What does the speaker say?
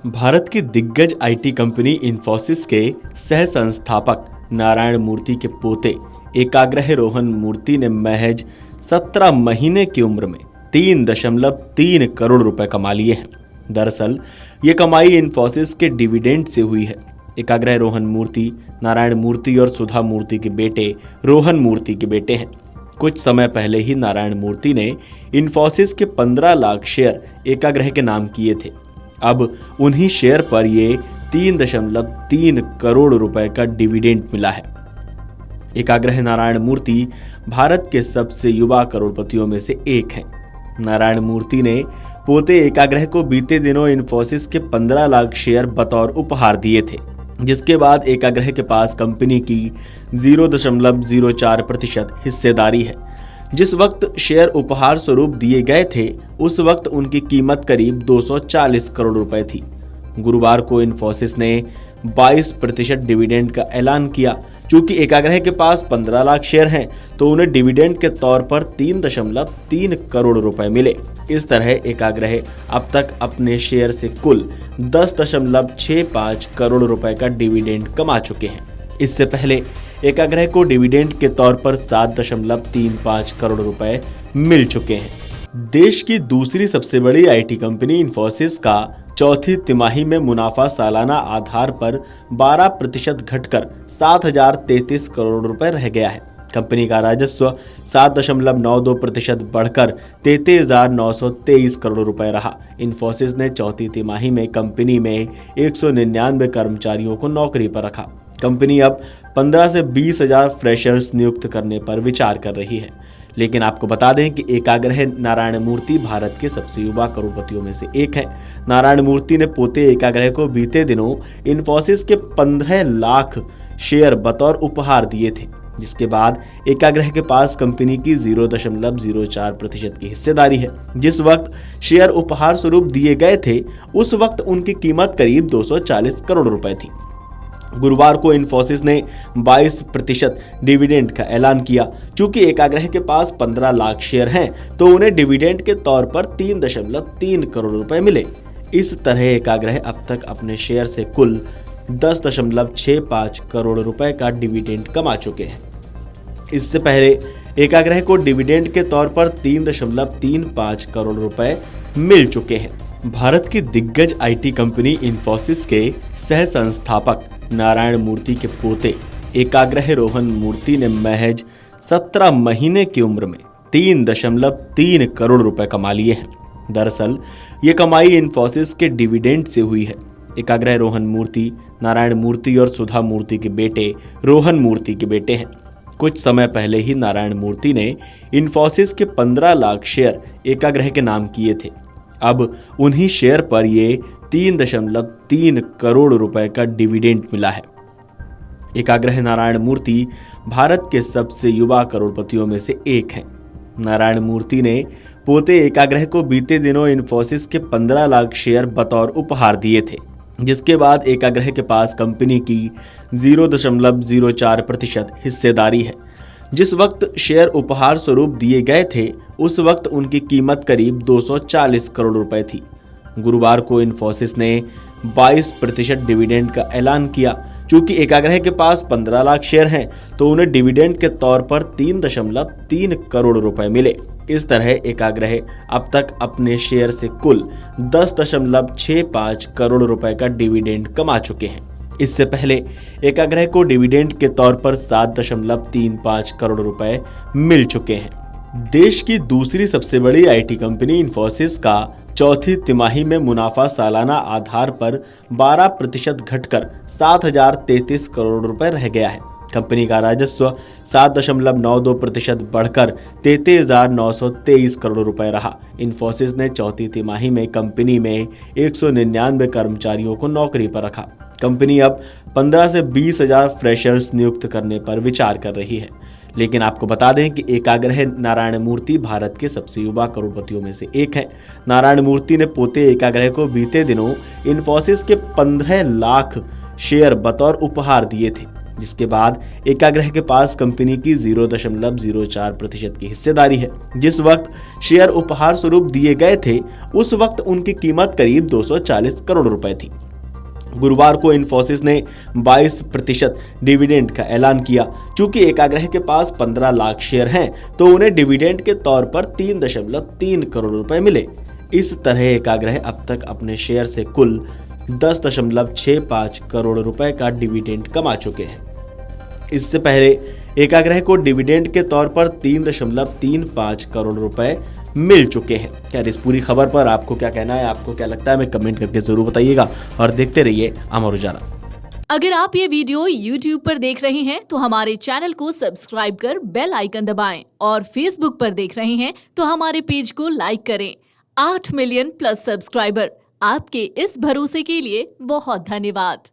भारत की दिग्गज IT company Infosys के सह संस्थापक नारायण मूर्ति के पोते एकाग्रह रोहन मूर्ति ने महज 17 महीने की उम्र में 3.3 करोड़ रुपए कमा लिए हैं। दरअसल ये कमाई इंफोसिस के डिविडेंड से हुई है। एकाग्रह रोहन मूर्ति नारायण मूर्ति और सुधा मूर्ति के बेटे रोहन मूर्ति के बेटे हैं। कुछ समय पहले ही नारायण मूर्ति ने इंफोसिस के 15 लाख शेयर एकाग्रह के नाम किए थे। अब उन्हीं शेयर पर ये 3.3 करोड़ रुपए का डिविडेंड मिला है। एकाग्रह नारायण मूर्ति भारत के सबसे युवा करोड़पतियों में से एक हैं। नारायण मूर्ति ने पोते एकाग्रह को बीते दिनों इंफोसिस के 15 लाख शेयर बतौर उपहार दिए थे, जिसके बाद एकाग्रह के पास कंपनी की 0.04% हिस्सेदारी है। जिस वक्त शेयर उपहार स्वरूप दिए गए थे उस वक्त उनकी कीमत करीब 240 करोड़ रुपए थी। गुरुवार को इंफोसिस ने 22% डिविडेंड का ऐलान किया। चूंकि एकाग्रह के पास 15 लाख शेयर हैं तो उन्हें डिविडेंड के तौर पर 3.3 करोड़ रुपए मिले। इस तरह एकाग्रह अब तक अपने शेयर से कुल 10.65 करोड़ रुपए का डिविडेंड कमा चुके हैं। इससे पहले एकाग्रह को डिविडेंड के तौर पर 7.35 करोड़ रुपए मिल चुके हैं। देश की दूसरी सबसे बड़ी आईटी कंपनी इंफोसिस का चौथी तिमाही में मुनाफा सालाना आधार पर 12% घटकर 7,033 करोड़ रुपए रह गया है। कंपनी का राजस्व 7.92% बढ़कर 33,923 करोड़ रुपए रहा। इंफोसिस ने चौथी तिमाही में कंपनी में 199 कर्मचारियों को नौकरी पर रखा। कंपनी अब 15 से 20,000 फ्रेशर्स नियुक्त करने पर विचार कर रही है। लेकिन आपको बता दें कि एकाग्रह नारायण मूर्ति भारत के सबसे युवा करोड़पतियों में से एक हैं। नारायण मूर्ति ने पोते एकाग्रह को बीते दिनों इंफोसिस के 15 लाख शेयर बतौर उपहार दिए थे, जिसके बाद एकाग्रह के पास कंपनी की 0.04% की हिस्सेदारी है। जिस वक्त शेयर उपहार स्वरूप दिए गए थे उस वक्त उनकी कीमत करीब 240 करोड़ रुपए थी। गुरुवार को इंफोसिस ने 22% डिविडेंड का ऐलान किया। चूंकि एकाग्रह के पास 15 लाख शेयर हैं तो उन्हें डिविडेंड के तौर पर 3.3 करोड़ रुपए मिले। इस तरह एकाग्रह अब तक अपने शेयर से कुल 10.65 करोड़ रुपए का डिविडेंड कमा चुके हैं। इससे पहले एकाग्रह को डिविडेंड के तौर पर 3.35 करोड़ रुपए मिल चुके हैं। भारत की दिग्गज आईटी कंपनी इंफोसिस के सह संस्थापक नारायण मूर्ति के पोते एकाग्रह रोहन मूर्ति ने महज 17 महीने की उम्र में 3.3 करोड़ रुपए कमा लिए हैं। दरअसल ये कमाई इंफोसिस के डिविडेंड से हुई है। एकाग्रह रोहन मूर्ति नारायण मूर्ति और सुधा मूर्ति के बेटे रोहन मूर्ति के बेटे हैं। कुछ समय पहले ही नारायण मूर्ति ने इंफोसिस के 15 लाख शेयर एकाग्रह के नाम किए थे। अब उन्हीं शेयर पर ये 3.3 करोड़ रुपए का डिविडेंड मिला है। एकाग्रह नारायण मूर्ति भारत के सबसे युवा करोड़पतियों में से एक हैं। नारायण मूर्ति ने पोते एकाग्रह को बीते दिनों इंफोसिस के 15 लाख शेयर बतौर उपहार दिए थे, जिसके बाद एकाग्रह के पास कंपनी की 0.04% हिस्सेदारी है। जिस वक्त शेयर उपहार स्वरूप दिए गए थे उस वक्त उनकी कीमत करीब 240 करोड़ रुपए थी। गुरुवार को इंफोसिस ने 22% डिविडेंड का ऐलान किया। चूंकि एकाग्रह के पास 15 लाख शेयर हैं तो उन्हें डिविडेंड के तौर पर 3.3 करोड़ रुपए मिले। इस तरह एकाग्रह अब तक अपने शेयर से कुल 10.65 करोड़ रुपए का डिविडेंड कमा चुके हैं। इससे पहले एकाग्रह को डिविडेंड के तौर पर 7.35 करोड़ रुपए मिल चुके हैं। देश की दूसरी सबसे बड़ी आईटी कंपनी इंफोसिस का चौथी तिमाही में मुनाफा सालाना आधार पर 12% घटकर 7,033 करोड़ रुपए रह गया है। कंपनी का राजस्व 7.92% बढ़कर 33,923 करोड़ रुपए रहा। इंफोसिस ने चौथी तिमाही में कंपनी में 199 कर्मचारियों को नौकरी पर रखा। कंपनी अब 15 से 20,000 फ्रेशर्स नियुक्त करने पर विचार कर रही है। लेकिन आपको बता दें कि एकाग्रह नारायण मूर्ति भारत के सबसे युवा करोड़पतियों में से एक हैं। नारायण मूर्ति ने पोते एकाग्रह को बीते दिनों इंफोसिस के 15 लाख शेयर बतौर उपहार दिए थे, जिसके बाद एकाग्रह के पास कंपनी की 0.04% की हिस्सेदारी है। जिस वक्त शेयर उपहार स्वरूप दिए गए थे उस वक्त उनकी कीमत करीब 240 करोड़ रुपए थी। गुरुवार को इन्फोसिस ने 22% डिविडेंड का ऐलान किया। चूंकि एकाग्रह के पास 15 लाख शेयर हैं तो उन्हें डिविडेंड के तौर पर 3.3 करोड़ रुपए मिले। इस तरह एकाग्रह अब तक अपने शेयर से कुल 10.65 करोड़ रुपए का डिविडेंड कमा चुके हैं। इससे पहले एकाग्रह को डिविडेंड के तौर पर 3.35 करोड़ रुपए मिल चुके हैं। यार इस पूरी खबर पर आपको क्या कहना है, आपको क्या लगता है, हमें कमेंट करके जरूर बताइएगा और देखते रहिए अमर उजाला। अगर आप ये वीडियो YouTube पर देख रहे हैं तो हमारे चैनल को सब्सक्राइब कर बेल आइकन दबाएं और Facebook पर देख रहे हैं तो हमारे पेज को लाइक करें। 8 मिलियन प्लस सब्सक्राइबर, आपके इस भरोसे के लिए बहुत धन्यवाद।